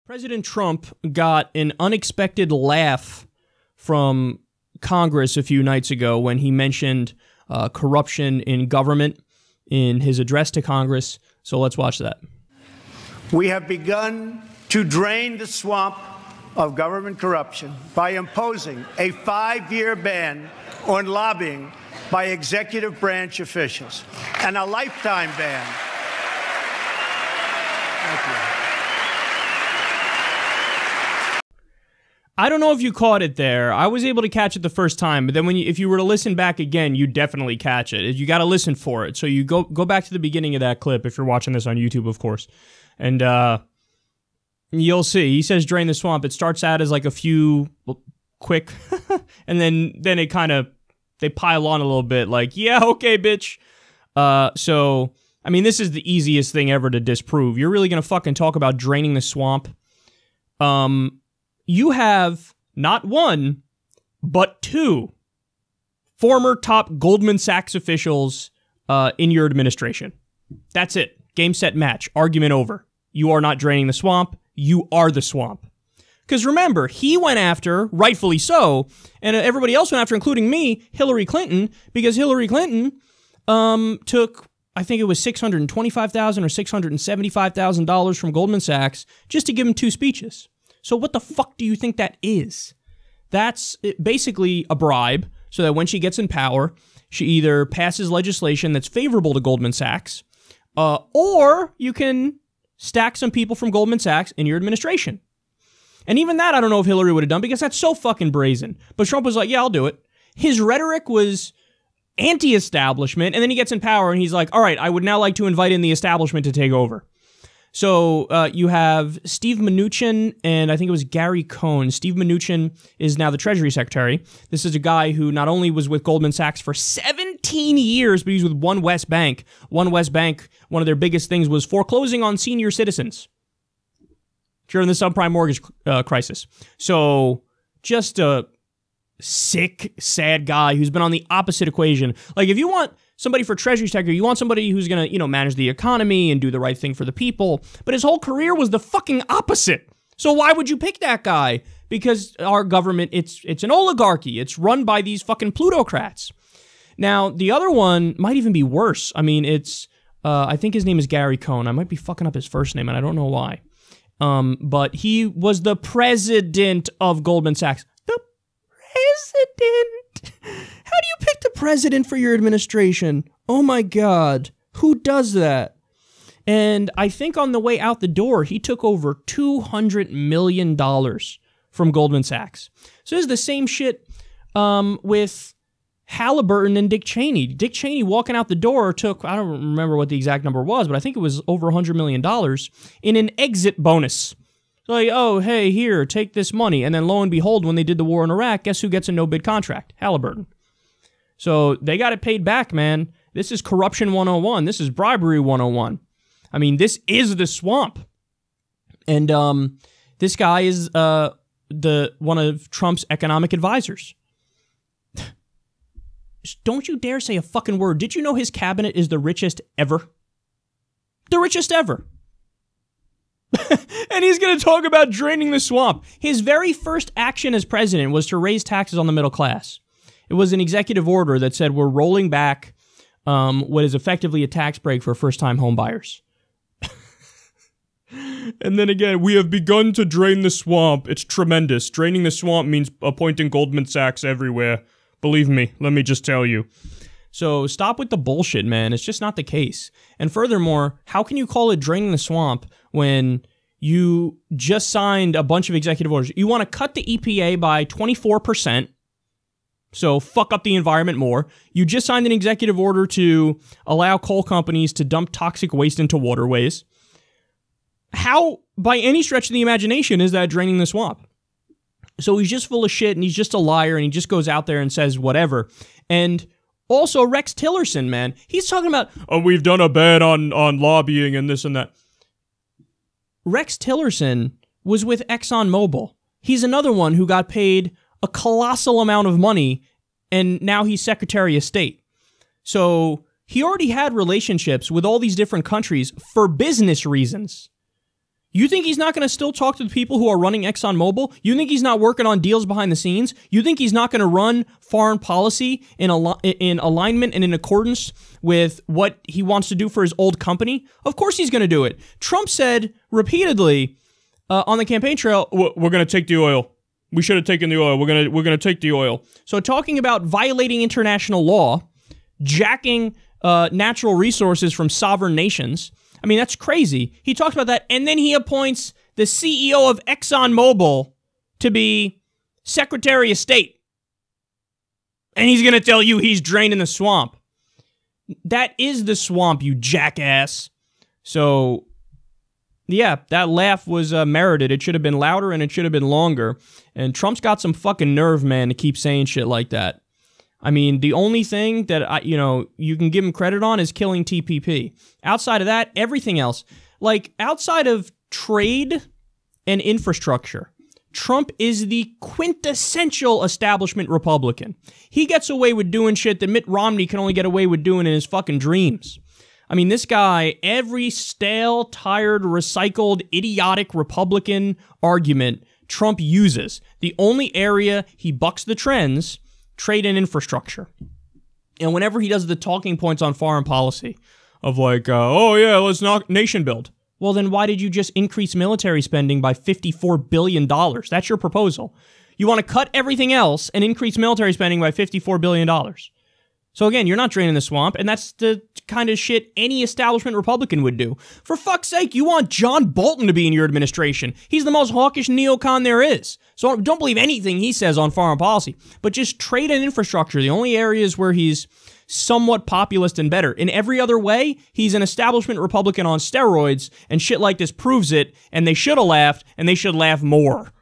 President Trump got an unexpected laugh from Congress a few nights ago when he mentioned corruption in government in his address to Congress. So let's watch that. We have begun to drain the swamp of government corruption by imposing a 5-year ban on lobbying by executive branch officials and a lifetime ban. Thank you. I don't know if you caught it there. I was able to catch it the first time, but then if you were to listen back again, you definitely catch it. You got to listen for it. So you go back to the beginning of that clip if you're watching this on YouTube, of course, and you'll see. He says drain the swamp. It starts out as like a few quick, and then it kind of they pile on a little bit. Like, yeah, okay, bitch. So I mean, this is the easiest thing ever to disprove. You're really gonna fucking talk about draining the swamp? You have not one, but two former top Goldman Sachs officials in your administration. That's it. Game, set, match. Argument over. You are not draining the swamp. You are the swamp. Because remember, he went after, rightfully so, and everybody else went after, including me, Hillary Clinton, because Hillary Clinton took, I think it was $625,000 or $675,000 from Goldman Sachs just to give him 2 speeches. So what the fuck do you think that is? That's basically a bribe so that when she gets in power, she either passes legislation that's favorable to Goldman Sachs, or you can stack some people from Goldman Sachs in your administration. And even that, I don't know if Hillary would have done because that's so fucking brazen. But Trump was like, yeah, I'll do it. His rhetoric was anti-establishment, and then he gets in power and he's like, all right, I would now like to invite in the establishment to take over. So you have Steve Mnuchin and I think it was Gary Cohn. Steve Mnuchin is now the Treasury Secretary. This is a guy who not only was with Goldman Sachs for 17 years, but he's with One West Bank. One West Bank, one of their biggest things was foreclosing on senior citizens during the subprime mortgage crisis. So just a sick, sad guy who's been on the opposite equation. Like if you want somebody for Treasury Secretary, you want somebody who's going to, manage the economy and do the right thing for the people. But his whole career was the fucking opposite. So why would you pick that guy? Because our government, it's an oligarchy. It's run by these fucking plutocrats. Now, the other one might even be worse. I mean, it's, I think his name is Gary Cohn. I might be fucking up his first name, and I don't know why. But he was the president of Goldman Sachs. The president? How do you pick the president for your administration? Oh my God. Who does that? And I think on the way out the door, he took over $200 million from Goldman Sachs. So this is the same shit with Halliburton and Dick Cheney. Dick Cheney walking out the door took, I don't remember what the exact number was, but I think it was over $100 million in an exit bonus. Like, oh, hey, here, take this money. And then lo and behold, when they did the war in Iraq, guess who gets a no-bid contract? Halliburton. So they got it paid back, man. This is corruption 101. This is bribery 101. I mean, this is the swamp. And this guy is one of Trump's economic advisors. Don't you dare say a fucking word. Did you know his cabinet is the richest ever? The richest ever. And he's going to talk about draining the swamp. His very first action as president was to raise taxes on the middle class. It was an executive order that said we're rolling back what is effectively a tax break for first-time home buyers. And then again, we have begun to drain the swamp. It's tremendous. Draining the swamp means appointing Goldman Sachs everywhere. Believe me, let me just tell you. So stop with the bullshit, man. It's just not the case. And furthermore, how can you call it draining the swamp when you just signed a bunch of executive orders? You want to cut the EPA by 24%, so fuck up the environment more. You just signed an executive order to allow coal companies to dump toxic waste into waterways. How, by any stretch of the imagination, is that draining the swamp? So he's just full of shit, and he's just a liar, and he just goes out there and says whatever. And also, Rex Tillerson, man, he's talking about, oh, we've done a ban on lobbying and this and that. Rex Tillerson was with ExxonMobil. He's another one who got paid a colossal amount of money, and now he's Secretary of State. So he already had relationships with all these different countries for business reasons. You think he's not going to still talk to the people who are running ExxonMobil? You think he's not working on deals behind the scenes? You think he's not going to run foreign policy in alignment and in accordance with what he wants to do for his old company? Of course he's going to do it. Trump said repeatedly on the campaign trail, we're going to take the oil. We should have taken the oil. We're going to take the oil. So talking about violating international law, jacking natural resources from sovereign nations, I mean, that's crazy. He talks about that, and then he appoints the CEO of ExxonMobil to be Secretary of State. And he's going to tell you he's draining the swamp. That is the swamp, you jackass. So, yeah, that laugh was merited. It should have been louder and it should have been longer. And Trump's got some fucking nerve, man, to keep saying shit like that. I mean, the only thing that, you can give him credit on is killing TPP. Outside of that, everything else, like outside of trade and infrastructure, Trump is the quintessential establishment Republican. He gets away with doing shit that Mitt Romney can only get away with doing in his fucking dreams. I mean, this guy, every stale, tired, recycled, idiotic Republican argument Trump uses. The only area he bucks the trends, trade and infrastructure. And whenever he does the talking points on foreign policy of like, let's not nation build. Well, then why did you just increase military spending by $54 billion? That's your proposal. You want to cut everything else and increase military spending by $54 billion. So again, you're not draining the swamp, and that's the kind of shit any establishment Republican would do. For fuck's sake, you want John Bolton to be in your administration. He's the most hawkish neocon there is. So don't believe anything he says on foreign policy. But just trade and infrastructure, the only areas where he's somewhat populist and better. In every other way, he's an establishment Republican on steroids, and shit like this proves it, and they should have laughed, and they should laugh more.